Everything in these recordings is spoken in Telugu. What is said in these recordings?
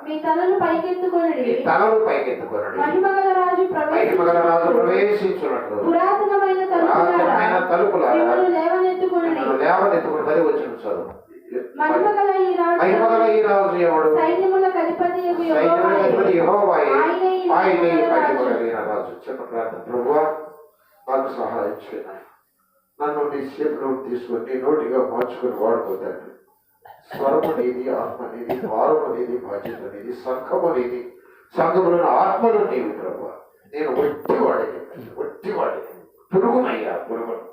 మీ తలలు పైకెత్తుకొనుడి, మహిమగల రాజు ప్రవేశించున్నట్లు పురాతనమైన తలుపులారా మిమ్మల్ని లేవనెత్తుకొనుడి. పది వచ్చిన చదువు. మహిమగల ఈ రాజు ఎవడు? సైన్యములకు అధిపతియగు యెహోవాయే. ఆయనే ఈ ఆయనే రాజు. మహిమగల రాజు. చిన్న ప్రార్థన. ప్రభువా, నాకు సహాయం చేయాలి. నన్ను నీ చేతిలో తీసుకొని నీ నోటిగా మార్చుకొని వాడుకోతాను. స్వరము నీది, ఆత్మ నీది, భారము నీది, బాధ్యత నీది, సంఘము నీది, సంఘములను ఆత్మలు నీవి ప్రభువా. నేను ఒట్టివాడే పురుగునయ్యా, పురుగును.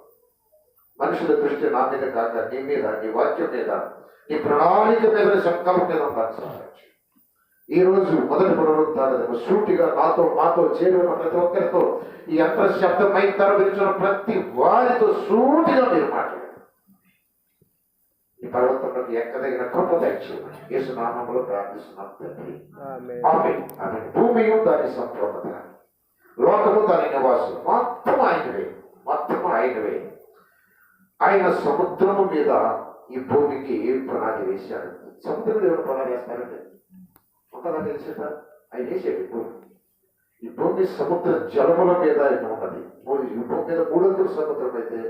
మనుషుల దృష్టి నా మీద కాక నీ మీద, నీ వాక్యం మీద, నీ ప్రణాళిక మీద, సంకల్పం మీద సహాయం. ఈ రోజు మొదటి పునరుద్ధానం సూటిగా మాతో చేరుకున్న ప్రతి ఒక్కరితో ఈ యంత్ర శబ్దమై తరలించిన ప్రతి వారితో సూటిగా మీరు మాట్లాడారు. ఈ పర్వతంలోకి ఎక్కదగిన కృప దయచేయమని యేసునామములో ప్రార్థిస్తున్నాం తండ్రి. ఆమేన్. ఆమేన్. భూమియు దాని సంపూర్ణత, లోకము దాని నివాసం మొత్తం ఆయనవే. ఆయన సముద్రము మీద ఈ భూమికి పునాది వేశాడు. సముద్రం దేవుడు పునాది వేస్తారండి. ఒకదా తెలిసిందా? ఆయన వేసాడు ఈ భూమి సముద్ర జలముల మీద ఆయన ఉన్నది. ఈ భూమి మీద 300 సముద్రం అయితే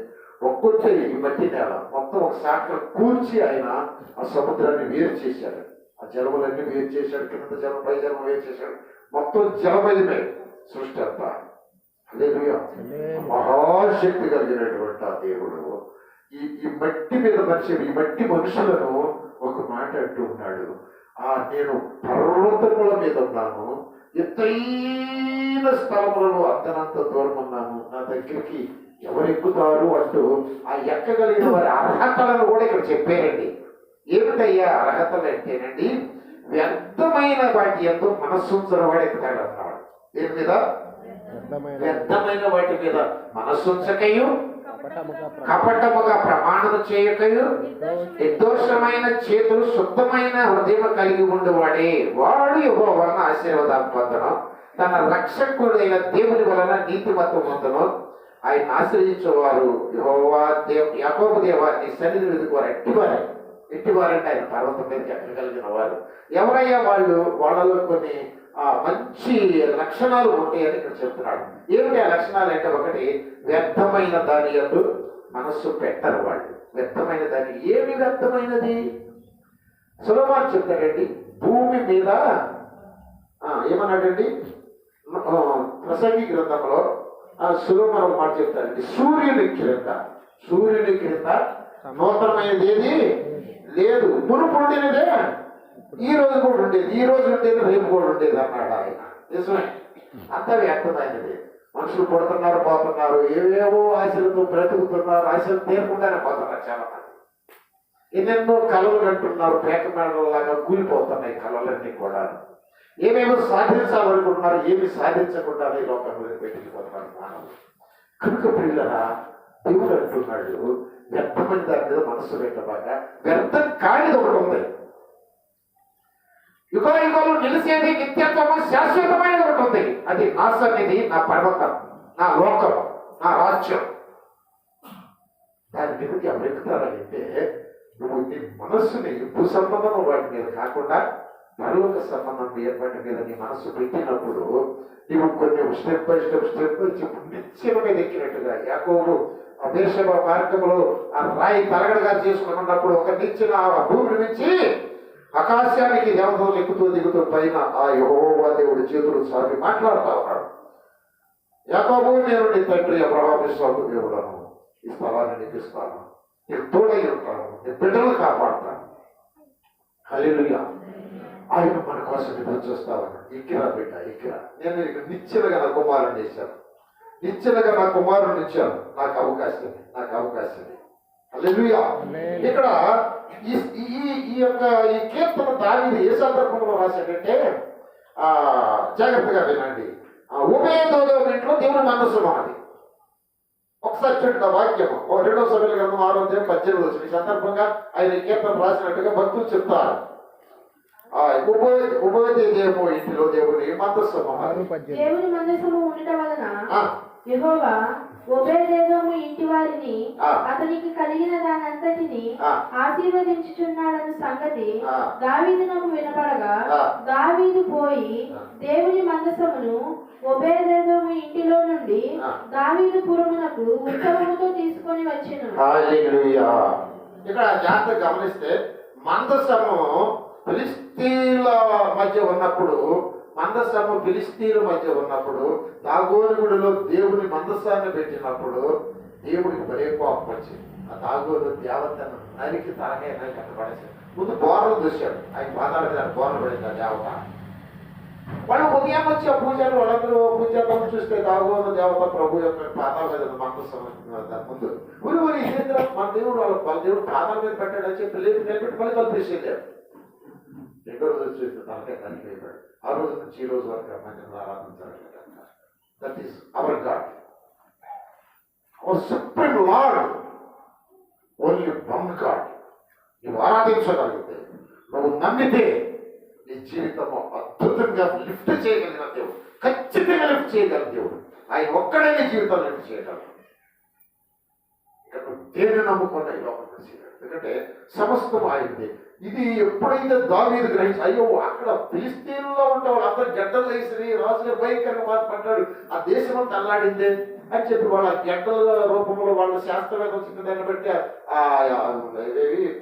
ఒక్కొచ్చే ఈ మట్టి నేల మొత్తం ఒక శాఖ కూర్చి ఆయన ఆ సముద్రాన్ని వేరు చేశాడు. ఆ జలములన్నీ వేరు చేశాడు. కింద జలం, పై జలం వేరు చేశాడు. మొత్తం జలమయమే సృష్టి అంతా. హల్లెలూయా. మహాశక్తి కలిగినటువంటి ఆ దేవుడు ఈ మట్టి మీద ఈ మట్టి మనుషులను ఒక మాట అంటూ ఉన్నాడు. నేను పర్వతముల మీద ఉన్నాను, ఎత్తైన స్థలములలో అంతనంత దూరం ఉన్నాను, నా దగ్గరికి ఎవరు ఎక్కుతారు అంటూ ఆ ఎక్కగలిగిన వారి అర్హతలను కూడా ఇక్కడ చెప్పారండి. ఏమిటయ్యా అర్హతలు అంటేనండి, వ్యర్థమైన వాటి యందు మనస్సుంచిన వాడు ఎక్కుతాడు అన్నాడు. దేని మీద? వ్యర్థమైన వాటి మీద మనస్సుంచకయు, కపటముగా ప్రమాణము చేయకయు, నిర్దోషమైన చేతులు, శుద్ధమైన హృదయం కలిగి ఉండేవాడే వాడు యెహోవాను ఆశీర్వాదం పొందను, తన రక్షకుడైన దేవుని వలన నీతిమత్వం పొందను. ఆయన ఆశ్రయించేవారు యెహోవా యాకోబు దేవాన్ని సన్నిధి వెతుకువారు ఎట్టివారంటే ఆయన పర్వతం మీదకి ఎక్కగలిగిన వారు. ఎవరయ్యా వాళ్ళు? వాళ్ళలో కొన్ని మంచి లక్షణాలు ఉంటాయని ఇక్కడ చెప్తున్నాడు. ఏమిటి ఆ లక్షణాలు అంటే, ఒకటి, వ్యర్థమైన దాని యందు మనస్సు పెట్టరు వాళ్ళు. వ్యర్థమైన దాని, ఏమి వ్యర్థమైనది? సులభాన్ని చెప్తాడండి. భూమి మీద ఏమన్నాడండి? ప్రసంగి గ్రంథంలో సులభం మాట చెప్తారండి. సూర్యుని క్రింద నూతనమైనది ఏది లేదు, మునుపు ఉండినదే ఈ రోజు కూడా ఉండేది, ఈ రోజు ఉండేది రేపు కూడా ఉండేది అన్నాడు ఆయన. నిజమే, అంతా వ్యర్థమైనది. మనుషులు పుడుతున్నారు, పోతున్నారు, ఏవేవో ఆశలతో బ్రతుకుతున్నారు, ఆశలు తీరకుండానే పోతున్నారు. చాలా మంది ఎన్నెన్నో కళలు కంటున్నారు, పేక మేడలాగా కూలిపోతున్నాయి కళలన్నీ కూడా. ఏమేమో సాధించాలనుకుంటున్నారు, ఏమి సాధించకుండా ఈ లోకంలో పెట్టిపోతున్నారు మానవులు. కనుక పిల్లరా, దేవుడు అంటున్నాడు, వ్యర్థమైన దాని మీద మనస్సు పెట్టబాగా. వ్యర్థం కానిది ఒకటి ఉంది, యుగాలు నిలిచేది, నిత్యత్వము, శాశ్వతమైనది ఒకటి ఉంది. అది నా సన్నిధి, నా పర్వతం, నా లోకం, నా రాజ్యం. దాని మీదకి ఎవరు ఎక్కుతారంటే, నువ్వు నీ మనస్సుని భూ సంబంధం వాటి మీద కాకుండా పరలోక సంబంధం ఏర్పాటు మీద నీ మనస్సు పెట్టినప్పుడు నువ్వు కొన్ని స్టెప్ బై స్టెప్ నిత్యం మీద ఎక్కినట్టుగా యాకోబు ఆ బేర్షెబ మార్గంలో ఆ రాయి తలగడగా చేసుకుని ఉన్నప్పుడు ఒక నిచ్చిన ఆ భూమి నుంచి ఆకాశానికి దేవతలు ఎక్కుతూ దిగుతూ పైన ఆ యెహోవా దేవుడి చేతులు సాగి మాట్లాడుతూ ఉన్నాడు. యాకోబు, నేను నీ తండ్రి అబ్రహాము దేవుడను, ఈ స్థలాన్ని నీకు ఇస్తాను, నీకు తోడై ఉంటాను, నీ బిడ్డలు కాపాడుతాను. హల్లెలూయా. ఆయన మన కోసం ఎదురు చూస్తా ఉన్నాడు. ఇక్కిరా బిడ్డ, ఇక్కిరా, నేను నీకు నిశ్చలగా నా కుమారుని ఇచ్చాను, నిశ్చలగా నా కుమారుని ఇచ్చాను, నాకు అవకాశం. హల్లెలూయా. ఇక్కడ ఈ కీర్తన దావీదు ఏ సందర్భంలో రాశాడంటే, జాగ్రత్తగా వినండి. ఉభయదోదో ఇంట్లో దేవుని మనస్సు ఉన్నది. ఒకసారి చూడండి వాక్యము, 2 సమయాల గ్రంథం 6:18 ఈ సందర్భంగా ఆయన కీర్తన రాసినట్టుగా భక్తులు చెప్తారు. ఉభయదేమో ఇంటిలో దేవుని మందస్సు ఉన్నది. దేవుని మందస్సు ఉండటం వలన యెహోవా ఒబేదెదోము ఇంటి వారిని ఆ. అతనికి కలిగిన దానంతటిని ఆ. ఆశీర్వదించుచున్నాడన్న సంగతి ఆ. దావీదునకు వినపడగా ఆ. దావీదు పోయి ఆ. దేవుని మందసమును ఒబేదెదోము ఇంటిలో నుండి ఆ. దావీదు పురమునకు ఉత్సవముతో తీసుకొని వచ్చెను. హల్లెలూయా. ఇక్కడ జాగ్రత్తగా గమనిస్తే మందసము ఫిలిస్తీన్ల మధ్య ఉన్నప్పుడు దాగోనుగుడిలో దేవుని మందసాన్ని పెట్టినప్పుడు దేవుడికి భలే కోపం వచ్చింది. ఆ దాగోను దేవతను నరికి తలకే కట్టబడేసి ముందు బోర్లు చూశాడు. ఆయన పాదాల మీద బోర్లు పడింది ఆ దేవత. వాళ్ళు ఉదయం వచ్చి ఆ పూజలు వాళ్ళందరూ పూజలను చూస్తే దాగోను దేవత ప్రభు యొక్క పాదాల మీద మందసం ముందు ఊరి ఇదేంద్ర మన దేవుడు వాళ్ళ దేవుడు పాదాల మీద పెట్టాడని చెప్పి నిలబెట్టి మళ్ళీ కల్పించేసాడు. రెండో రోజు చూస్తే తలకే కనిపించాడు. ఆ రోజు నుంచి ఈ రోజు వరకు మందిరం ఆరాధించాలి. That is our God, our supreme Lord, only one God. నువ్వు ఆరాధించగలిగితే, నువ్వు నమ్మితే నీ జీవితము అద్భుతంగా లిఫ్ట్ చేయగలిగిన దేవుడు, ఖచ్చితంగా లిఫ్ట్ చేయగలిగిన దేవుడు ఆయన ఒక్కడే నీ జీవితం లిఫ్ట్ చేయగలరు. ఇక నువ్వు దేన్ని నమ్ముకున్నా ఈ లోపల చేయగలరు. ఎందుకంటే సమస్తం ఆయనది. ఇది ఎప్పుడైతే దావీదు గ్రహించి అయ్యో అక్కడ ఫిలిస్తీన్లో ఉంటే వాళ్ళందరూ గడ్డలు వేసి రాజుగా భయంకరంగా పడ్డాడు, ఆ దేశం అంతా అల్లాడిందే అని చెప్పి వాళ్ళ గడ్డల రూపంలో వాళ్ళ శాస్త్రవేత్త వచ్చిన దాన్ని బట్టి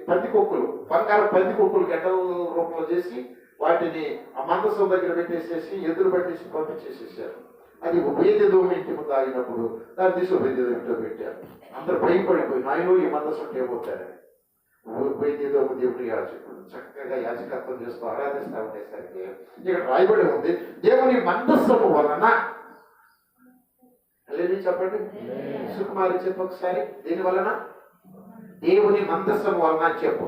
పందికొక్కులు, బంగారు పందికొక్కులు గడ్డల రూపంలో చేసి వాటిని ఆ మందసం దగ్గర పెట్టేసేసి ఎదురు పట్టేసి పంపించేసేసారు. అది ఒబేదెదోము ఇంటి ముందు ఆగినప్పుడు దాన్ని తీసి ఒబేదెదోము ఇంట్లో పెట్టారు. అందరూ భయపడిపోయి నాయనో ఈ మందసం ఏమవుతారని. ఒబేదెదోము దేవుడి యాజకుడు చక్కగా యాజకత్వం చేస్తూ ఆరాధిస్తూ ఉండేసరికి ఇక్కడ రాయబడి ఉంది, దేవుని మందస్సము వలన. అల్లేలూయా చెప్పండి. సుకుమారి చెప్పు ఒకసారి, దేని వలన? దేవుని మందస్సము వలన చెప్పు.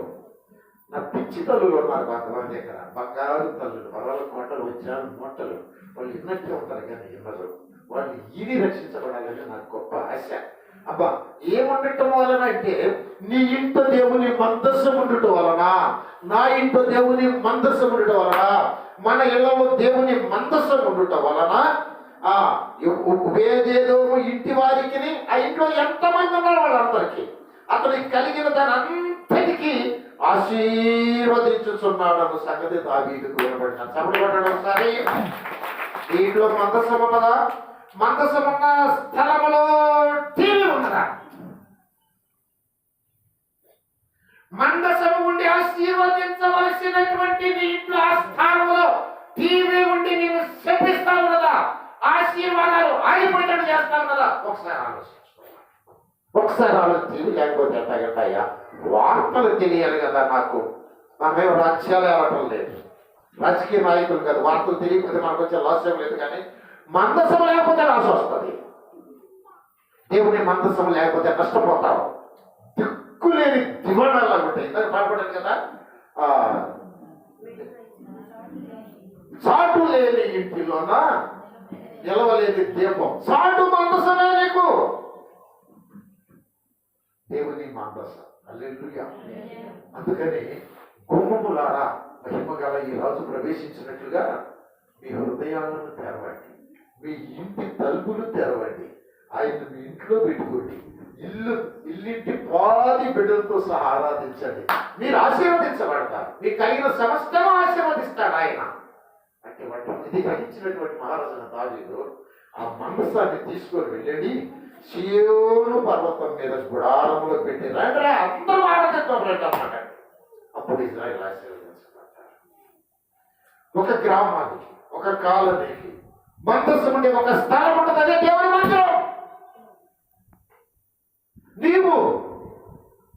నా పిచ్చి తల్లులు ఉన్నారు కొంతమంది ఇక్కడ, బంగారు తల్లులు, వరాల కోటలు, వజ్రాలు మూటలు, వాళ్ళు ఇన్నట్టే ఉంటారు కానీ ఇన్నరు. వాళ్ళు ఇది రక్షించబడాలని నాకు గొప్ప ఆశ. అబ్బా ఏముండటం వలన అంటే, నీ ఇంట దేవుని మందస్సం ఉండటం వలన, నా ఇంట దేవుని మందస్సం ఉండటం వలన, మన ఇళ్లలో దేవుని మందస్సం ఉండటం వలన ఒబేదెదోము ఇంటి వారికి, ఆ ఇంట్లో ఎంతమంది ఉన్నారు వాళ్ళందరికీ అతనికి కలిగిన దాని అంతటికీ ఆశీర్వదించుచున్నాడు అన్న సంగతి దావీదుకు వినబడిన. చెప్పబడ్డాడు ఒకసారి. దీంట్లో మందసం ఉన్నదా? మందసం ఉన్న స్థలములో టీవీ ఉన్నదా? మందసము ఉండి ఆశీర్వదించవలసినటువంటి నీ ఇంట్లో ఆ స్థానంలో టీవీ ఉండి నేను శపిస్తాను కదా, ఆశీర్వాదాలు ఆగిపోయేటట్టు చేస్తాను కదా. ఒకసారి టీవీ లేకపోతే ఎట్టగట్టయ్యా? వార్తలు తెలియాలి కదా. నాకేమో రాజ్యాలు ఏవటం లేదు, రాజకీయ నాయకులు కదా. వార్తలు తెలియకపోతే మనకు వచ్చే లాస్యం లేదు. కానీ మందసం లేకపోతే రాసి వస్తుంది. దేవుని మందసం లేకపోతే నష్టపోతావు. దిక్కులేని దివాణాలు ఉంటాయి. ఇందాక పాల్పడాను కదా, చాటు లేని ఇంటిలోన నిలవలేని దీపం. చాటు మందసమే నీకు దేవుని మందసం. హల్లెలూయా. అందుకని గుమ్మములారా, మహిమ గల ఈ రాజు ప్రవేశించినట్లుగా మీ హృదయాలను తెరవండి, మీ ఇంటి తలుపులు తెరవండి, ఆయన మీ ఇంట్లో పెట్టుకోండి. ఇల్లింటి పాది బిడ్డలతో సహా ఆరాధించండి. మీరు ఆశీర్వదించబడతారు. మీకు కలిగిన సమస్తము ఆశీర్వదిస్తాడు ఆయన. అంటే ఇది గ్రహించినటువంటి మహారాజు దావీదు ఆ మందసాన్ని తీసుకొని వెళ్ళండి, సీయోను పర్వతం మీద గుడారంలో పెట్టి రండి, అందరూ ఆరాధిద్దాం రండి అన్నమాట. అప్పుడు ఇజ్రాయేల్ ఆశీర్వదించబడతారు. ఒక గ్రామానికి, ఒక కాలనీకి మందసం ఉండే ఒక స్థలం ఉంటుంది, అదే దేవుని మందిరం. నీవు,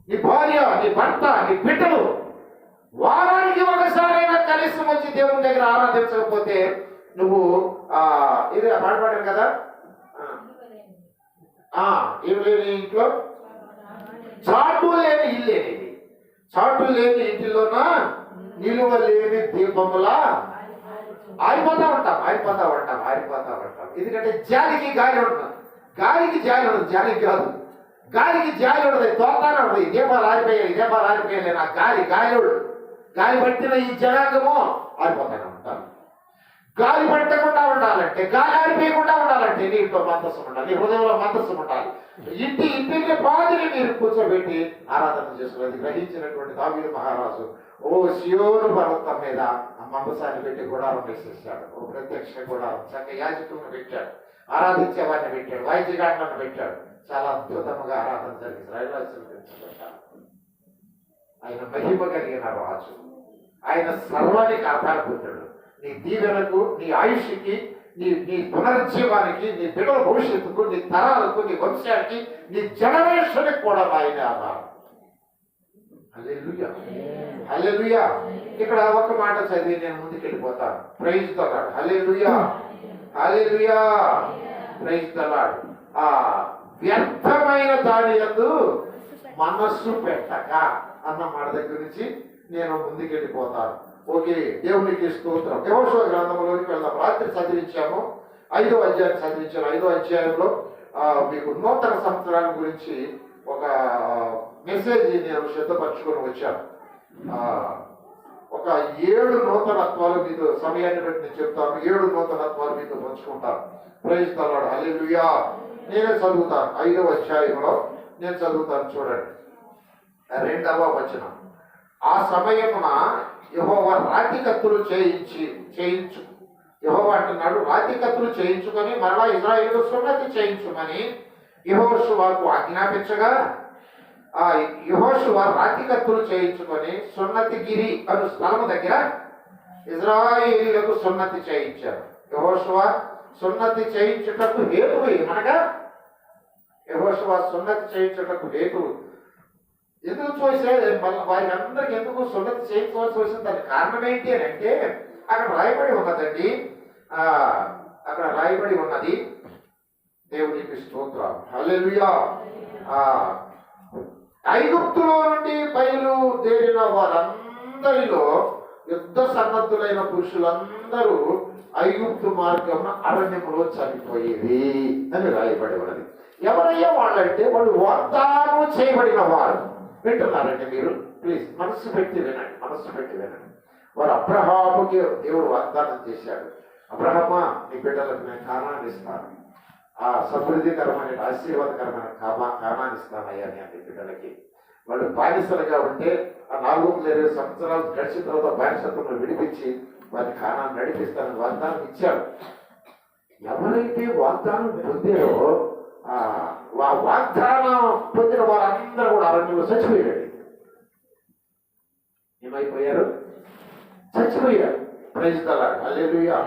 నీ భార్య, నీ భర్త, నీ బిడ్డలు వారానికి ఒకసారైనా కలిసి వచ్చి దేవుని దగ్గర ఆరాధించకపోతే నువ్వు ఇది పాడపడాను కదా, ఏమి లేని ఇంట్లో చాటు లేని ఇల్లేనిది. చాటు లేని ఇంటిలోన నిలువ లేని దీపములా ఆరిపోతా ఉంటాం. ఎందుకంటే జాలికి గాలి ఉంటుంది. గాలికి జాలి ఉండదు, జాలికి కాదు. గాలికి జాలి ఉండదు, తోతానే ఉండదు. దీపాలు ఆరిపోయాయి నా గాలి పట్టిన ఈ జనాంగము ఆరిపోతానే ఉంటారు. గాలి పట్టకుండా ఉండాలంటే, గాలి ఆరిపోయకుండా ఉండాలంటే నీతో మందస్సు ఉండాలి, నీ హృదయంలో మందస్సు ఉండాలి. ఇంటికి పాదిని మీరు కూర్చోబెట్టి ఆరాధన చేసుకున్నది గ్రహించినటువంటి దావీదు మహారాజు సియోను పర్వతం మీద ఆ మందసాన్ని పెట్టి గుడారం వేసేసాడు. ఓ ప్రత్యక్ష గుడారం, చక్క యాజకులను పెట్టాడు, ఆరాధించే వారిని పెట్టాడు, వాయిద్యగాండ్లను పెట్టాడు. చాలా అద్భుతంగా ఆరాధన జరిగింది. రైలాసులు పెంచుకుంటాడు. ఆయన మహిమ కలిగిన రాజు, ఆయన సర్వానికి ఆధారభూతుడు. నీ దీవెనకు, నీ ఆయుష్కి, నీ పునరుజ్జీవానికి, నీ బిడ్డల భవిష్యత్తుకు, నీ తరాలకు, నీ వంశానికి, నీ జనరేషన్కి కూడా ఆయన ఆధారం. హల్లెలూయా, హల్లెలూయా. ఇక్కడ ఒక మాట చదివి నేను ముందుకు వెళ్ళిపోతాను. Praise the lord. Hallelujah, hallelujah, praise the Lord. ఆ వ్యర్థమైన దాని యందు మనస్సు పెట్టక అన్న మాట దగ్గర నుంచి నేను ముందుకు వెళ్ళిపోతాను. ఓకే, దేవునికి స్తోత్రం. యెహోషువ గ్రంథంలోకి వెళ్దాం. రాత్రి చదివించాము, 5వ అధ్యాయం చదివించాను. 5వ అధ్యాయంలో మీకు నూతన సంవత్సరాల గురించి ఒక మెసేజ్ నేను సిద్ధపరచుకొని వచ్చాను. ఒక 7 నూతనత్వాలు మీతో సమయాన్ని బట్టి నేను చెప్తాను. 7 నూతనత్వాలు మీతో పంచుకుంటాను. Praise the lord. హల్లెలూయా. నేనే చదువుతాను. 5వ అధ్యాయంలో నేను చదువుతాను. చూడండి, 2వ వచనం. ఆ సమయమున యెహోవా రాతి కత్తులు చేయించు యెహోవా అంటున్నాడు, రాతి కత్తులు చేయించుకొని మరలా ఇశ్రాయేలుకు సున్నతి చేయించుమని యెహోషువకు ఆజ్ఞాపించగా, ఆ యెహోషువ రాతి కత్తులు చేయించుకొని సున్నతిగిరి అను స్థలము దగ్గర ఇశ్రాయేలులకు సున్నతి చేయించారు. యెహోషువ సున్నతి చేయించుటకు హేతువు ఏమనగా, యెహోషువ సున్నతి చేయించుటకు హేతువు ఎందుకు చూసే వారి అందరికి ఎందుకు సున్నతి చేయించవలసి వచ్చింది? దానికి కారణం ఏంటి అని అంటే, అక్కడ రాయబడి ఉన్నదండి. అక్కడ రాయబడి ఉన్నది. దేవునికి స్తోత్రం. హల్లెలూయా. ఐగుప్తులో నుండి బయలుదేరిన వారందరిలో యుద్ధ సన్నద్ధులైన పురుషులందరూ ఐగుప్తు మార్గం అరణ్యములో చనిపోయేది అని రాయబడి ఉన్నది. ఎవరయ్యా వాళ్ళంటే, వాళ్ళు వాగ్దానం చేయబడిన వారు. వింటున్నారండి మీరు? ప్లీజ్ మనస్సు పెట్టి వినండి, మనస్సు పెట్టి వినండి. వారు అబ్రహాముకి దేవుడు వాగ్దానం చేశాడు. అబ్రహమా, నీ బిడ్డలకు నేను కానాన్ని ఇస్తాను, ఆ సమృద్ధికరమైన ఆశీర్వాదకరమైన కానాన్ని ఇస్తానయ్యా నీ బిడ్డలకి. వాళ్ళు బానిసలుగా ఉంటే ఆ 420 సంవత్సరాలు గడిచిన తర్వాత బానిసత్వంలో విడిపించి వారిని కానాన్ని నడిపిస్తానని వాగ్దానం ఇచ్చాడు. ఎవరైతే వాగ్దానం పొందారో ఆ వాగ్దానం పొందిన వారందరూ కూడా అరణ్యంలో చచ్చిపోయారు. ఏమైపోయారు? చచ్చిపోయారు. Praise the lord. హల్లెలూయా.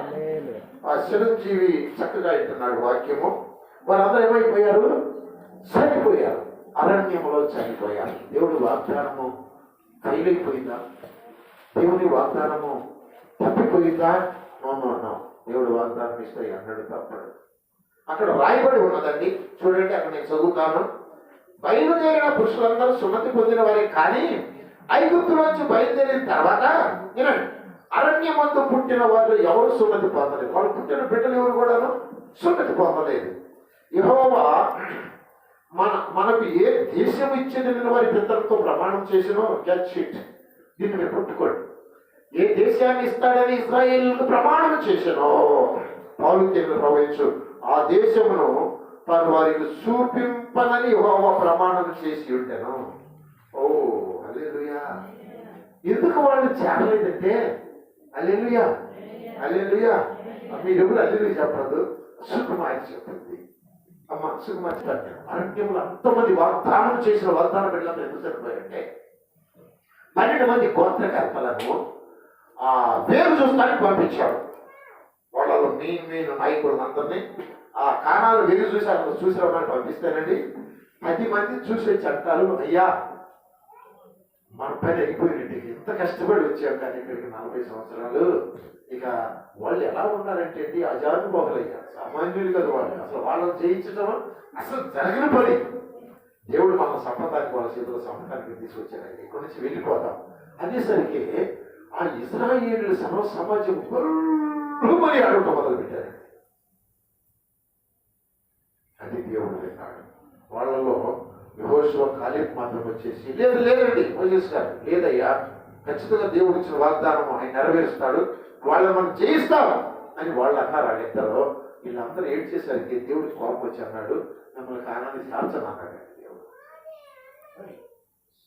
ఆ చిరంజీవి చక్కగా ఇస్తున్నాడు వాక్యము. వారందరూ ఏమైపోయారు? చనిపోయారు, అరణ్యంలో చనిపోయారు. దేవుడి వాగ్దానము ఫెయిలైపోయిందా? దేవుని వాగ్దానము తప్పిపోయిందా? నో. దేవుడు వాగ్దానం ఇస్తే అన్నాడు తప్పడు. అక్కడ రాయబడి ఉన్నదండి. చూడండి, అక్కడ నేను చదువుతాను. బయలుదేరిన పురుషులందరూ సున్నతి పొందిన వారే, కానీ ఐగుప్తులోంచి బయలుదేరిన తర్వాత వినండి, అరణ్యమందు పుట్టిన వాళ్ళు ఎవరు సున్నతి పొందలేదు. వాళ్ళు పుట్టిన బిడ్డలు ఎవరు కూడాను సున్నతి పొందలేదు. యెహోవా మనకు ఏ దేశం ఇచ్చిందని వారి పితరులతో ప్రమాణం చేసినో, గెట్ షీట్, దీన్ని మీరు పుట్టుకోండి. ఏ దేశాన్ని ఇస్తాడని ఇశ్రాయేలుకు ప్రమాణం చేసినో, పౌలు ప్రవహించు ఆ దేశమును తను వారికి చూపింపనని యెహోవా ప్రమాణం చేసి ఉంటాను. ఓ హల్లెలూయా. ఎందుకు వాళ్ళు చేరలేదంటే, హల్లెలూయా, హల్లెలూయా. మీరు ఎవరు హల్లెలూయా చెప్పదు, సుకుమారి చెప్తుంది. అమ్మ సుకుమారి చెప్పాను. అరణ్యంలో అంతమంది వాగ్దానం చేసిన వాగ్దాన బిడ్డలంతా ఎందుకు చనిపోయారంటే, 12 మంది గోత్రకర్తలను వేరు చూస్తానికి పంపించాడు. వాళ్ళలో మెయిన్ నాయకులందరినీ ఆ కానాలు వేరు చూసామని పంపిస్తానండి. 10 మంది చూసే చట్టాలు, అయ్యా మన పని అయిపోయినట్టు, ఎంత కష్టపడి వచ్చాం కానీ ఇక్కడికి 40 సంవత్సరాలు. ఇక వాళ్ళు ఎలా ఉన్నారంటే అండి, అజానుభోగులయ్యా, సామాన్యులు కదా వాళ్ళు. అసలు వాళ్ళని చేయించడం అసలు జరగని పని. దేవుడు మన సంపదానికి వాళ్ళ చేతిలో సంపదానికి తీసుకొచ్చారండి. ఇక్కడి నుంచి వెళ్ళిపోతాం అనేసరికి ఆ ఇశ్రాయేలు సర్వ సమాజం మరీ అడగటం మొదలు పెట్టారు. అది దేవుడు విన్నాడు. వాళ్ళలో యెహోషువ కాలేబు మాత్రం వచ్చేసి, లేదండి మోసెస్ గారు, లేదయ్యా, ఖచ్చితంగా దేవుడు ఇచ్చిన వాగ్దానం ఆయన నెరవేరుస్తాడు, వాళ్ళని మనం జయిస్తాం అని వాళ్ళు అన్నారు. వాళ్ళిద్దరు వీళ్ళందరూ ఏడ్ చేసరికి దేవుడికి కోపం వచ్చి అన్నాడు, మిమ్మల్ని కానాన్ని చేర్చను అన్నాడు దేవుడు.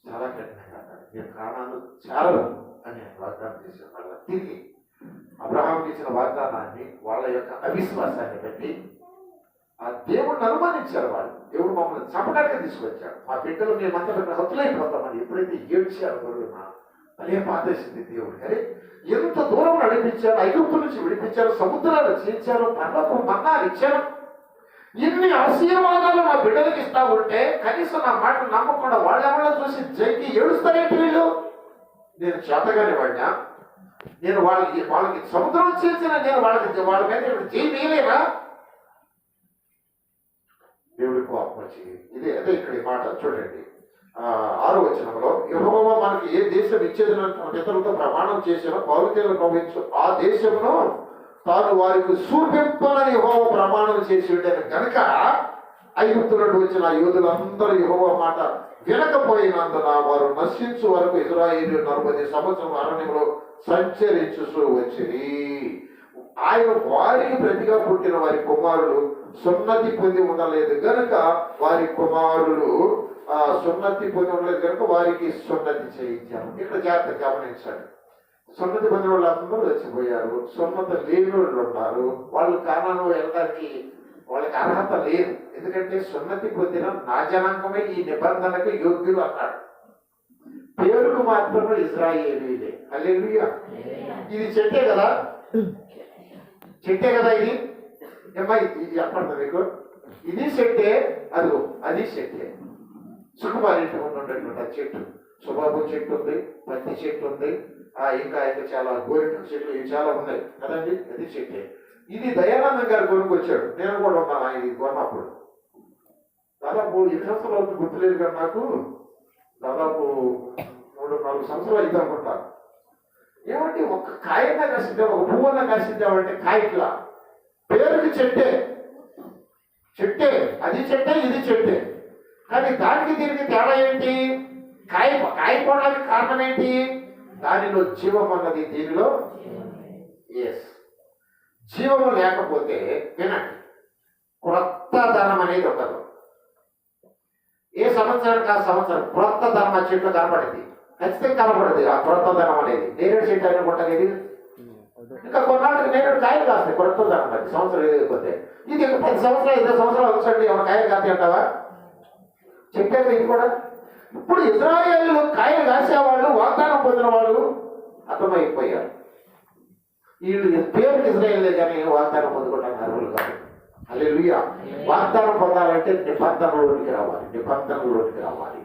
చాలా కఠినంగా అన్నాడు, నేను కానాను చేరను అని వాగ్దానం చేశాను. వాళ్ళ తిరిగి అబ్రహాంకి ఇచ్చిన వాగ్దానాన్ని వాళ్ళ యొక్క అవిశ్వాసాన్ని బట్టి ఆ దేవుడిని అనుమానించారు వాళ్ళు. దేవుడు మమ్మల్ని చంపడానికి తీసుకొచ్చాడు, మా బిడ్డలు మేమంతా హతులైపోతామని ఎప్పుడైతే ఏడ్చారు గొర్రెన అదే పాతేసింది దేవుడు. కానీ ఎంత దూరం నడిపించారు, ఐగుప్తు నుంచి విడిపించారు, సముద్రాలు చీల్చారు, పర్వతం మన్నాలు ఇచ్చారు. ఇన్ని ఆశీర్వాదాలు మా బిడ్డలకి ఇస్తా ఉంటే కనీసం నా మాట నమ్మకుండా వాళ్ళెవరో చూసి జంకి ఏడుస్తారేంటి వీళ్ళు? నేను చేతగానే వాడినా, నేను వాళ్ళకి సముద్రం చీల్చిన నేను వాళ్ళ మీద జై వేయలేనా? దేవుడి కోపం వచ్చి ఇదే అదే ఇక్కడ ఈ మాట చూడండి. 6వ వచనంలో, యెహోవా మనకి ఏ దేశం ఇచ్చేదన్నటువంటి ఇతరులతో ప్రమాణం చేసినా పౌరులు పంపించు ఆ దేశమును తాను వారికి చూపింపనని యెహోవా ప్రమాణం చేసి ఉండేది కనుక ఐగుప్తు నుండి వచ్చిన యోధులందరూ యెహోవా మాట వినకపోయినందున వారు నశించు వరకు ఇశ్రాయేలు 40 సంవత్సరం అరణ్యంలో సంచరించు వచ్చింది. ఆయన వారికి ప్రతిగా పుట్టిన వారి కుమారులు సున్నతి పొంది ఉండలేదు గనుక వారి కుమారులు సున్నతి పొంది ఉండలేదు కనుక వారికి సున్నతి చేయించారు. ఇక్కడ జాగ్రత్త గమనించండి. సున్నతి పొందిన వాళ్ళందరూ చచ్చిపోయారు, సున్నత లేని వాళ్ళు ఉన్నారు. వాళ్ళు కానాను వెళ్ళడానికి వాళ్ళకి అర్హత లేదు. ఎందుకంటే సున్నతి పొందిన నా జనాంగమే ఈ నిబంధనకు యోగ్యులు అన్నాడు. పేరుకు మాత్రమే ఇశ్రాయేలీయులే. హల్లెలూయా. ఇది చెట్టే కదా, చెట్టే కదా ఇది. ఏమ్మా ఇది చెప్పండి మీకు, ఇది చెట్టే, అదిగో అది చెట్టే. సుకుమారి ఇంటి ముందు ఉండేటువంటి చెట్టు, సుబాబు చెట్టు ఉంది, పత్తి చెట్టు ఉంది, ఇంకా చాలా గోరింట చెట్లు ఇవి చాలా ఉన్నాయి కదండి, అది చెట్టే. ఇది దయానందం గారు కొనుక్కొచ్చాడు, నేను కూడా ఉన్నాను ఆయన ఇది కొన్నప్పుడు. దాదాపు 8 సంవత్సరాలు అవుతుంది, గుర్తులేదు కానీ నాకు దాదాపు 3-4 సంవత్సరాలు అయితే అనుకుంటాను. ఏమంటే ఒక కాయన్నా కాసిద్దాం, ఒక పువ్వన్నా కాసిద్దామంటే కాయట్లా. పేరుకి చెట్టే, చెట్టే, అది చెట్టే ఇది చెట్టే. కానీ దానికి దీనికి తేడా ఏంటి? కాయపోవడానికి కారణం ఏంటి? దానిలో జీవం అన్నది దీనిలో ఎస్. జీవము లేకపోతే వినండి, క్రొత్త ధనం అనేది ఉండదు. ఏ సంవత్సరానికి ఆ సంవత్సరం క్రొత్త ధనం ఆ చెట్లు కనపడింది, ఖచ్చితంగా కనపడదు ఆ క్రొత్త ధనం అనేది. నేరేడు చెట్టు అయినా ఉంటుంది, ఇంకా కొన్నాళ్ళకి నేరేడు కాయలు కాస్తాయి, క్రొత్త ధనం అది సంవత్సరం లేకపోతే. ఇది 10 సంవత్సరాలు 20 సంవత్సరాలు వచ్చండి ఏమైనా కాయలు కాస్తాయి అంటావా? చెప్పారు ఇది కూడా. ఇప్పుడు ఇశ్రాయేలు కాయలు కాసేవాళ్ళు, వాగ్దానం పొందిన వాళ్ళు అర్థమైపోయారు. వీళ్ళు పేరుకి ఇశ్రాయేలే కానీ వాగ్దానం పొందుకోవడానికి అర్హులు కాదు. హల్లెలూయా. వాగ్దానం పొందాలంటే నిబంధనలోనికి రావాలి, నిబంధనలోనికి రావాలి.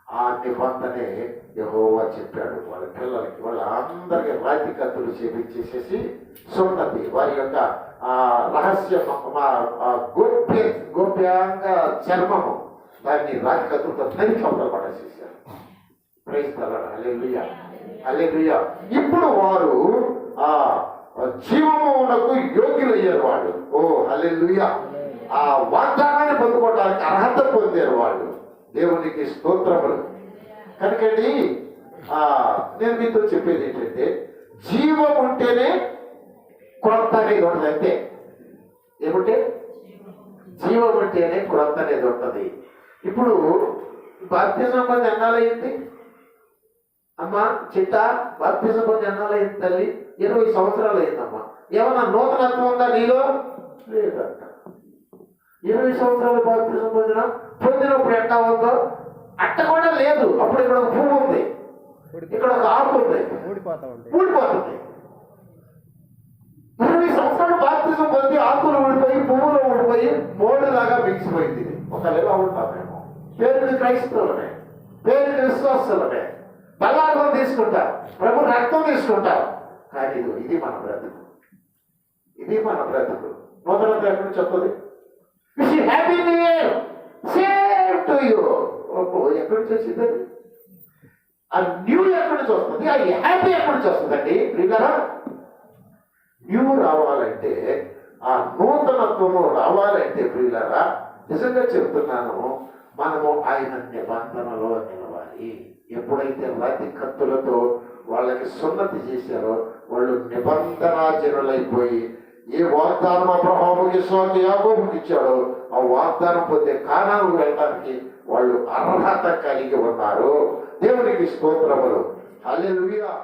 ఆ నిబంధనే యెహోవా చెప్పాడు వాళ్ళ పిల్లలకి, వాళ్ళందరికీ రాతి కత్తులు చేపించేసేసి సున్నతి, వారి యొక్క రహస్య గోప్యాంగ చర్మము దాన్ని రాతి కత్తులతో నరికి అవతల పడేసేసారు. Praise the lord. Hallelujah, hallelujah. ఇప్పుడు వారు జీవమునకు యోగ్యులయ్యారు వాళ్ళు. ఓ హల్లెలూయా. ఆ వాగ్దానాన్ని పొందుకోవడానికి అర్హత పొందారు వాళ్ళు. దేవునికి స్తోత్రములు. కనుకండి నేను మీతో చెప్పేది ఏంటంటే, జీవం ఉంటేనే క్రొత్త అనేది ఉంటుంది. అంతే. ఏమంటే జీవం ఉంటేనే క్రొత్త అనేది ఉంటుంది. ఇప్పుడు బాప్తిజం పొంది ఎన్నాళ్ళయింది అమ్మా? చిట్ట బాప్తిజం పొంది ఎన్నాళ్ళయింది తల్లి? 20 సంవత్సరాలు అయిందమ్మా. ఏమన్నా నూతనత్వం ఉందా నీలో? లేదంట. 20 సంవత్సరాలు బాప్తిజం పొందినప్పుడు ఎట్టా ఉందో అట్ట కూడా లేదు. అప్పుడు ఇక్కడ ఒక పువ్వు ఉంది, ఇక్కడ ఒక ఆకు ఉంది, ఊడిపోతుంది. 20 సంవత్సరాలు బాప్తిజం పొంది ఆకులు ఊడిపోయి పువ్వులు ఊడిపోయి మోడులాగా మిగిసిపోయింది. ఒకవేళ ఉంటామేమో. పేరుకి క్రైస్తవులమే, పేరుకి విశ్వాసులమే, బలార్థం తీసుకుంటారు, ప్రభు రక్తం తీసుకుంటారు. కానీ ఇది మన బ్రతుకు, ఇది మన బ్రతుకు. నూతనత్వం ఎక్కడి నుంచి వస్తుంది? Happy new year, same to you. ఎక్కడి నుంచి వచ్చింది? ఆ న్యూ ఎక్కడి నుంచి వస్తుంది? ఆ హ్యాపీ ఎక్కడి నుంచి వస్తుందండి? ప్రియులారా, న్యూ రావాలంటే, ఆ నూతనత్వము రావాలంటే ప్రియులారా, నిజంగా చెప్తున్నాను, మనము ఆయన నిబంధనలో నిలవాలి. ఎప్పుడైతే రాతి కత్తులతో వాళ్ళకి సున్నతి చేశారో వాళ్ళు నిబంధనాజనులైపోయి ఏ వాగ్దానం అబ్రహాము ఇస్సాకు యాకోబుకి ఇచ్చాడో ఆ వాగ్దానం పొందే కానానికి వెళ్ళడానికి వాళ్ళు అర్హత కలిగి ఉన్నారు. దేవునికి స్తోత్రములు. హల్లెలూయా.